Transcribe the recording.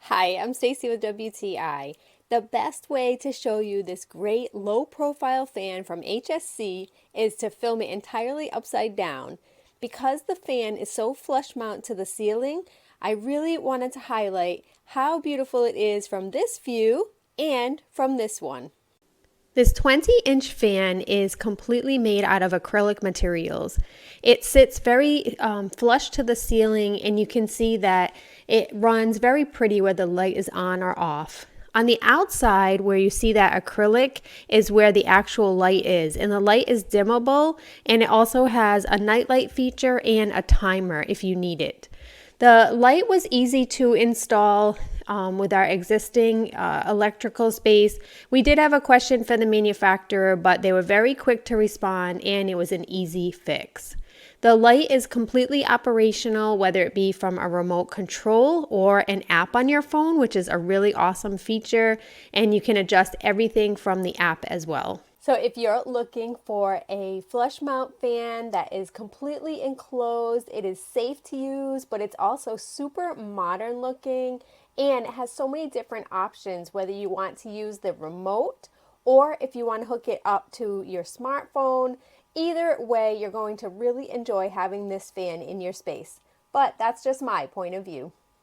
Hi, I'm Stacy with WTI. The best way to show you this great low profile fan from HSC is to film it entirely upside down. Because the fan is so flush mount to the ceiling, I really wanted to highlight how beautiful it is from this view and from this one. This 20-inch fan is completely made out of acrylic materials. It sits very flush to the ceiling, and you can see that it runs very pretty whether the light is on or off. On the outside, where you see that acrylic, is where the actual light is, and the light is dimmable, and it also has a nightlight feature and a timer if you need it. The light was easy to install with our existing electrical space. We did have a question for the manufacturer, but they were very quick to respond, and it was an easy fix. The light is completely operational, whether it be from a remote control or an app on your phone, which is a really awesome feature, and you can adjust everything from the app as well. So if you're looking for a flush mount fan that is completely enclosed, it is safe to use, but it's also super modern looking, and it has so many different options, whether you want to use the remote or if you want to hook it up to your smartphone. Either way, you're going to really enjoy having this fan in your space. But that's just my point of view.